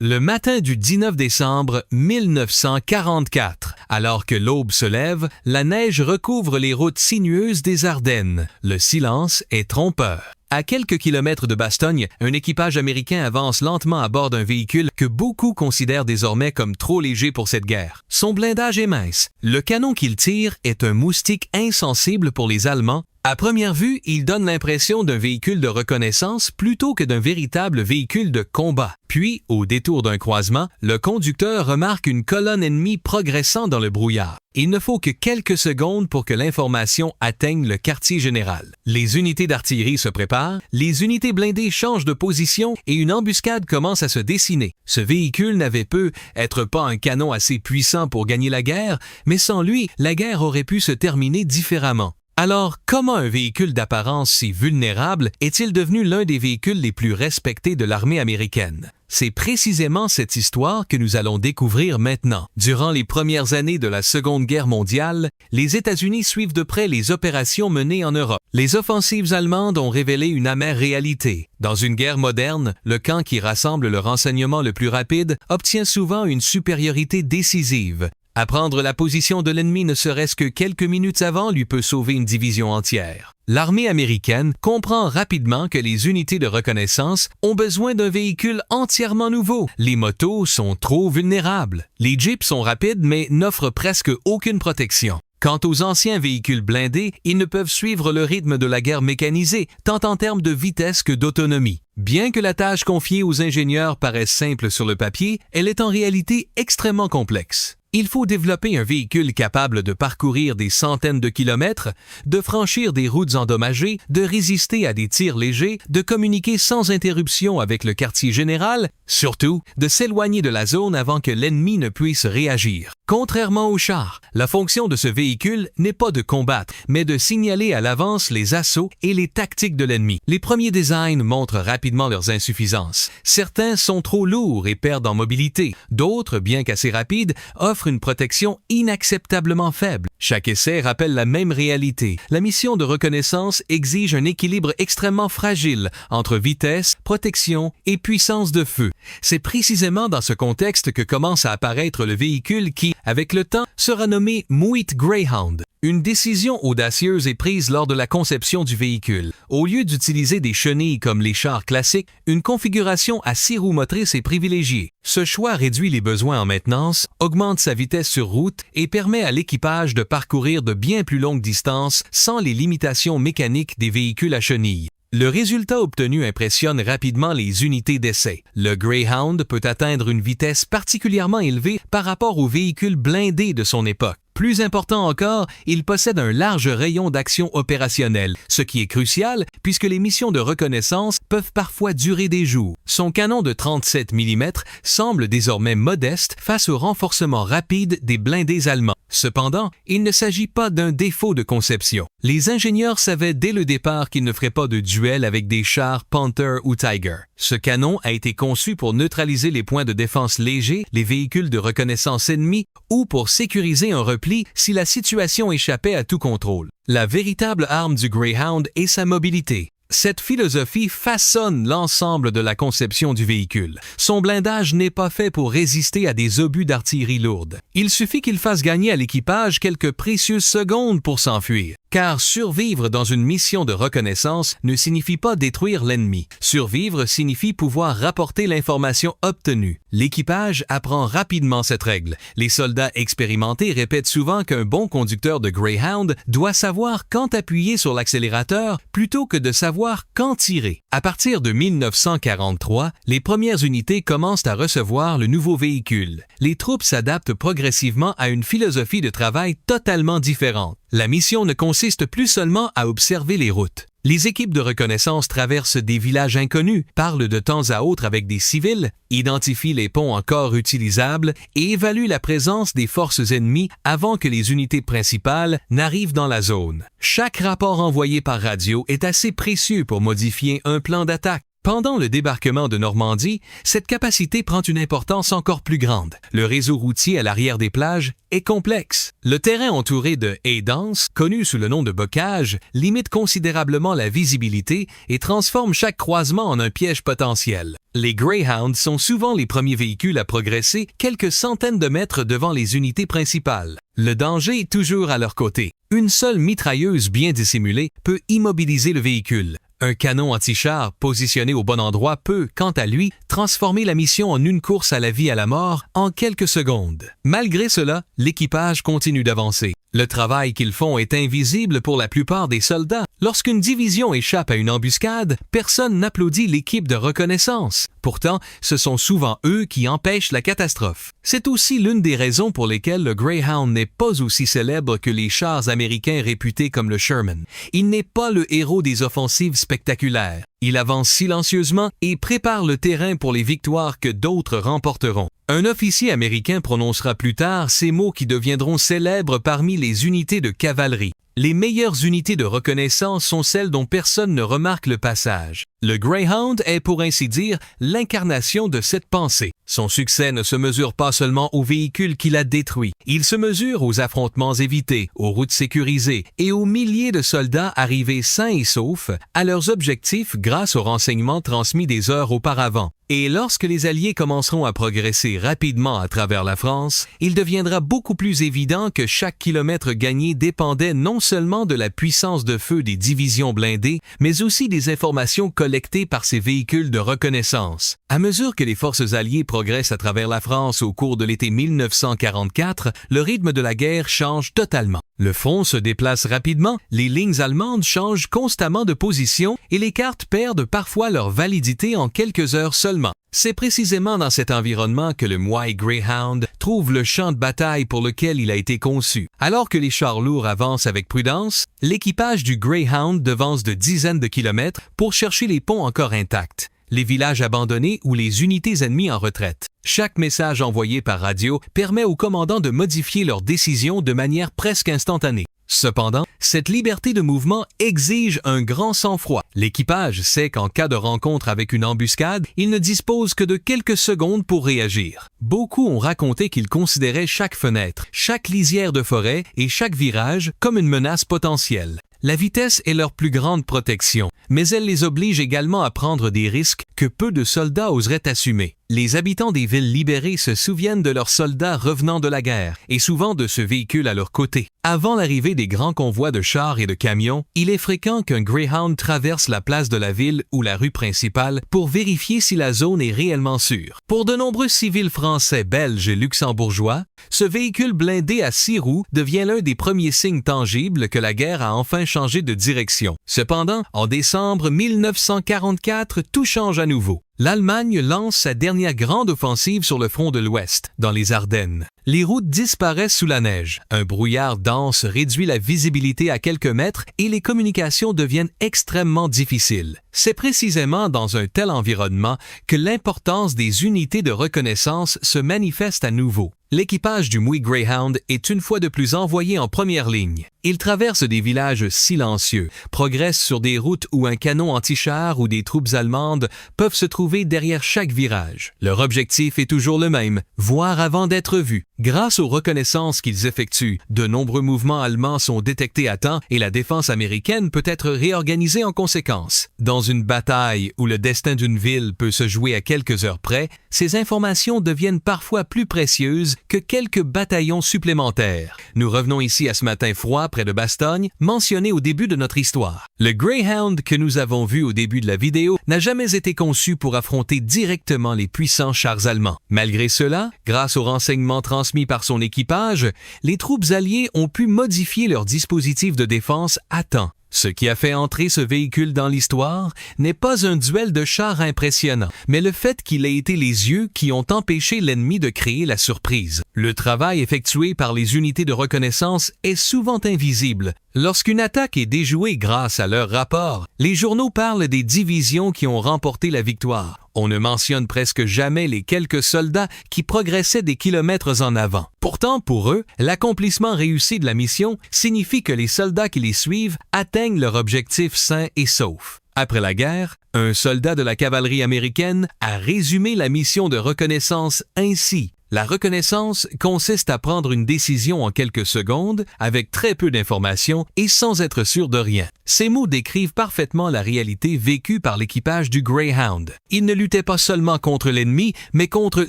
Le matin du 19 décembre 1944, alors que l'aube se lève, la neige recouvre les routes sinueuses des Ardennes. Le silence est trompeur. À quelques kilomètres de Bastogne, un équipage américain avance lentement à bord d'un véhicule que beaucoup considèrent désormais comme trop léger pour cette guerre. Son blindage est mince. Le canon qu'il tire est un moustique insensible pour les Allemands. À première vue, il donne l'impression d'un véhicule de reconnaissance plutôt que d'un véritable véhicule de combat. Puis, au détour d'un croisement, le conducteur remarque une colonne ennemie progressant dans le brouillard. Il ne faut que quelques secondes pour que l'information atteigne le quartier général. Les unités d'artillerie se préparent, les unités blindées changent de position et une embuscade commence à se dessiner. Ce véhicule n'avait pu être pas un canon assez puissant pour gagner la guerre, mais sans lui, la guerre aurait pu se terminer différemment. Alors, comment un véhicule d'apparence si vulnérable est-il devenu l'un des véhicules les plus respectés de l'armée américaine? C'est précisément cette histoire que nous allons découvrir maintenant. Durant les premières années de la Seconde Guerre mondiale, les États-Unis suivent de près les opérations menées en Europe. Les offensives allemandes ont révélé une amère réalité. Dans une guerre moderne, le camp qui rassemble le renseignement le plus rapide obtient souvent une supériorité décisive. Apprendre la position de l'ennemi ne serait-ce que quelques minutes avant lui peut sauver une division entière. L'armée américaine comprend rapidement que les unités de reconnaissance ont besoin d'un véhicule entièrement nouveau. Les motos sont trop vulnérables. Les jeeps sont rapides mais n'offrent presque aucune protection. Quant aux anciens véhicules blindés, ils ne peuvent suivre le rythme de la guerre mécanisée, tant en termes de vitesse que d'autonomie. Bien que la tâche confiée aux ingénieurs paraisse simple sur le papier, elle est en réalité extrêmement complexe. Il faut développer un véhicule capable de parcourir des centaines de kilomètres, de franchir des routes endommagées, de résister à des tirs légers, de communiquer sans interruption avec le quartier général, surtout de s'éloigner de la zone avant que l'ennemi ne puisse réagir. Contrairement aux chars, la fonction de ce véhicule n'est pas de combattre, mais de signaler à l'avance les assauts et les tactiques de l'ennemi. Les premiers designs montrent rapidement leurs insuffisances. Certains sont trop lourds et perdent en mobilité. D'autres, bien qu'assez rapides, offrent une protection inacceptablement faible. Chaque essai rappelle la même réalité. La mission de reconnaissance exige un équilibre extrêmement fragile entre vitesse, protection et puissance de feu. C'est précisément dans ce contexte que commence à apparaître le véhicule qui, avec le temps, sera nommé Muith Greyhound. Une décision audacieuse est prise lors de la conception du véhicule. Au lieu d'utiliser des chenilles comme les chars classiques, une configuration à 6 roues motrices est privilégiée. Ce choix réduit les besoins en maintenance, augmente sa vitesse sur route et permet à l'équipage de parcourir de bien plus longues distances sans les limitations mécaniques des véhicules à chenilles. Le résultat obtenu impressionne rapidement les unités d'essai. Le Greyhound peut atteindre une vitesse particulièrement élevée par rapport aux véhicules blindés de son époque. Plus important encore, il possède un large rayon d'action opérationnelle, ce qui est crucial puisque les missions de reconnaissance peuvent parfois durer des jours. Son canon de 37 mm semble désormais modeste face au renforcement rapide des blindés allemands. Cependant, il ne s'agit pas d'un défaut de conception. Les ingénieurs savaient dès le départ qu'ils ne feraient pas de duel avec des chars Panther ou Tiger. Ce canon a été conçu pour neutraliser les points de défense légers, les véhicules de reconnaissance ennemis ou pour sécuriser un repli si la situation échappait à tout contrôle. La véritable arme du Greyhound est sa mobilité. Cette philosophie façonne l'ensemble de la conception du véhicule. Son blindage n'est pas fait pour résister à des obus d'artillerie lourde. Il suffit qu'il fasse gagner à l'équipage quelques précieuses secondes pour s'enfuir. Car survivre dans une mission de reconnaissance ne signifie pas détruire l'ennemi. Survivre signifie pouvoir rapporter l'information obtenue. L'équipage apprend rapidement cette règle. Les soldats expérimentés répètent souvent qu'un bon conducteur de Greyhound doit savoir quand appuyer sur l'accélérateur plutôt que de savoir quand tirer. À partir de 1943, les premières unités commencent à recevoir le nouveau véhicule. Les troupes s'adaptent progressivement à une philosophie de travail totalement différente. La mission ne consiste plus seulement à observer les routes. Les équipes de reconnaissance traversent des villages inconnus, parlent de temps à autre avec des civils, identifient les ponts encore utilisables et évaluent la présence des forces ennemies avant que les unités principales n'arrivent dans la zone. Chaque rapport envoyé par radio est assez précieux pour modifier un plan d'attaque. Pendant le débarquement de Normandie, cette capacité prend une importance encore plus grande. Le réseau routier à l'arrière des plages est complexe. Le terrain entouré de haies denses, connu sous le nom de bocage, limite considérablement la visibilité et transforme chaque croisement en un piège potentiel. Les Greyhounds sont souvent les premiers véhicules à progresser quelques centaines de mètres devant les unités principales. Le danger est toujours à leur côté. Une seule mitrailleuse bien dissimulée peut immobiliser le véhicule. Un canon anti-char positionné au bon endroit peut, quant à lui, transformer la mission en une course à la vie et à la mort en quelques secondes. Malgré cela, l'équipage continue d'avancer. Le travail qu'ils font est invisible pour la plupart des soldats. Lorsqu'une division échappe à une embuscade, personne n'applaudit l'équipe de reconnaissance. Pourtant, ce sont souvent eux qui empêchent la catastrophe. C'est aussi l'une des raisons pour lesquelles le Greyhound n'est pas aussi célèbre que les chars américains réputés comme le Sherman. Il n'est pas le héros des offensives spectaculaires. Il avance silencieusement et prépare le terrain pour les victoires que d'autres remporteront. Un officier américain prononcera plus tard ces mots qui deviendront célèbres parmi les unités de cavalerie. Les meilleures unités de reconnaissance sont celles dont personne ne remarque le passage. Le Greyhound est pour ainsi dire l'incarnation de cette pensée. Son succès ne se mesure pas seulement aux véhicules qu'il a détruits. Il se mesure aux affrontements évités, aux routes sécurisées et aux milliers de soldats arrivés sains et saufs à leurs objectifs grâce aux renseignements transmis des heures auparavant. Et lorsque les Alliés commenceront à progresser rapidement à travers la France, il deviendra beaucoup plus évident que chaque kilomètre gagné dépendait non seulement de la puissance de feu des divisions blindées, mais aussi des informations collectées par ces véhicules de reconnaissance. À mesure que les forces alliées progressent à travers la France au cours de l'été 1944, le rythme de la guerre change totalement. Le front se déplace rapidement, les lignes allemandes changent constamment de position et les cartes perdent parfois leur validité en quelques heures seulement. C'est précisément dans cet environnement que le Moy Greyhound trouve le champ de bataille pour lequel il a été conçu. Alors que les chars lourds avancent avec prudence, l'équipage du Greyhound devance de dizaines de kilomètres pour chercher les ponts encore intacts, les villages abandonnés ou les unités ennemies en retraite. Chaque message envoyé par radio permet aux commandants de modifier leurs décisions de manière presque instantanée. Cependant, cette liberté de mouvement exige un grand sang-froid. L'équipage sait qu'en cas de rencontre avec une embuscade, il ne dispose que de quelques secondes pour réagir. Beaucoup ont raconté qu'ils considéraient chaque fenêtre, chaque lisière de forêt et chaque virage comme une menace potentielle. La vitesse est leur plus grande protection, mais elle les oblige également à prendre des risques que peu de soldats oseraient assumer. Les habitants des villes libérées se souviennent de leurs soldats revenant de la guerre et souvent de ce véhicule à leur côté. Avant l'arrivée des grands convois de chars et de camions, il est fréquent qu'un Greyhound traverse la place de la ville ou la rue principale pour vérifier si la zone est réellement sûre. Pour de nombreux civils français, belges et luxembourgeois, ce véhicule blindé à 6 roues devient l'un des premiers signes tangibles que la guerre a enfin changé de direction. Cependant, en décembre 1944, tout change à nouveau. L'Allemagne lance sa dernière grande offensive sur le front de l'Ouest, dans les Ardennes. Les routes disparaissent sous la neige. Un brouillard dense réduit la visibilité à quelques mètres et les communications deviennent extrêmement difficiles. C'est précisément dans un tel environnement que l'importance des unités de reconnaissance se manifeste à nouveau. L'équipage du Moy Greyhound est une fois de plus envoyé en première ligne. Il traverse des villages silencieux, progresse sur des routes où un canon anti-char ou des troupes allemandes peuvent se trouver derrière chaque virage. Leur objectif est toujours le même, voir avant d'être vus. Grâce aux reconnaissances qu'ils effectuent, de nombreux mouvements allemands sont détectés à temps et la défense américaine peut être réorganisée en conséquence. Dans une bataille où le destin d'une ville peut se jouer à quelques heures près, ces informations deviennent parfois plus précieuses que quelques bataillons supplémentaires. Nous revenons ici à ce matin froid près de Bastogne, mentionné au début de notre histoire. Le Greyhound que nous avons vu au début de la vidéo n'a jamais été conçu pour affronter directement les puissants chars allemands. Malgré cela, grâce aux renseignements transmis par son équipage, les troupes alliées ont pu modifier leur dispositif de défense à temps. Ce qui a fait entrer ce véhicule dans l'histoire n'est pas un duel de chars impressionnant, mais le fait qu'il ait été les yeux qui ont empêché l'ennemi de créer la surprise. Le travail effectué par les unités de reconnaissance est souvent invisible. Lorsqu'une attaque est déjouée grâce à leur rapport, les journaux parlent des divisions qui ont remporté la victoire. On ne mentionne presque jamais les quelques soldats qui progressaient des kilomètres en avant. Pourtant, pour eux, l'accomplissement réussi de la mission signifie que les soldats qui les suivent atteignent leur objectif sains et saufs. Après la guerre, un soldat de la cavalerie américaine a résumé la mission de reconnaissance ainsi. La reconnaissance consiste à prendre une décision en quelques secondes, avec très peu d'informations et sans être sûr de rien. Ces mots décrivent parfaitement la réalité vécue par l'équipage du Greyhound. Il ne luttait pas seulement contre l'ennemi, mais contre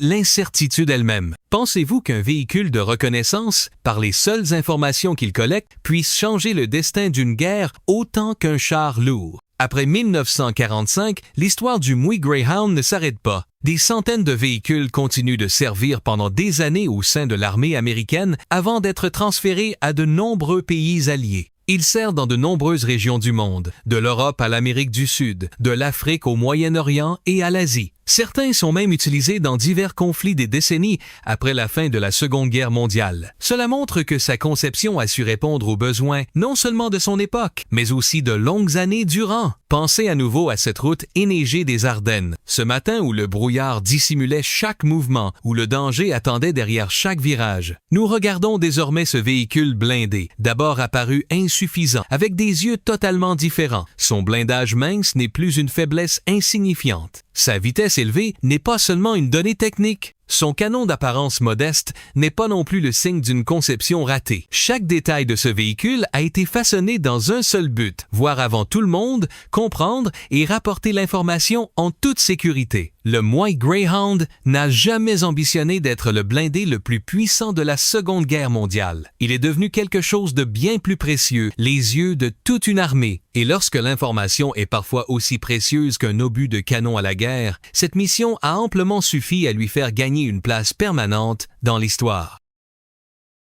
l'incertitude elle-même. Pensez-vous qu'un véhicule de reconnaissance, par les seules informations qu'il collecte, puisse changer le destin d'une guerre autant qu'un char lourd? Après 1945, l'histoire du Muy Greyhound ne s'arrête pas. Des centaines de véhicules continuent de servir pendant des années au sein de l'armée américaine avant d'être transférés à de nombreux pays alliés. Il sert dans de nombreuses régions du monde, de l'Europe à l'Amérique du Sud, de l'Afrique au Moyen-Orient et à l'Asie. Certains sont même utilisés dans divers conflits des décennies après la fin de la Seconde Guerre mondiale. Cela montre que sa conception a su répondre aux besoins non seulement de son époque, mais aussi de longues années durant. Pensez à nouveau à cette route enneigée des Ardennes. Ce matin où le brouillard dissimulait chaque mouvement, où le danger attendait derrière chaque virage. Nous regardons désormais ce véhicule blindé, d'abord apparu insuffisant, avec des yeux totalement différents. Son blindage mince n'est plus une faiblesse insignifiante. Sa vitesse élevée n'est pas seulement une donnée technique. Son canon d'apparence modeste n'est pas non plus le signe d'une conception ratée. Chaque détail de ce véhicule a été façonné dans un seul but, voir avant tout le monde, comprendre et rapporter l'information en toute sécurité. Le Muy Greyhound n'a jamais ambitionné d'être le blindé le plus puissant de la Seconde Guerre mondiale. Il est devenu quelque chose de bien plus précieux, les yeux de toute une armée. Et lorsque l'information est parfois aussi précieuse qu'un obus de canon à la guerre, cette mission a amplement suffi à lui faire gagner une place permanente dans l'histoire.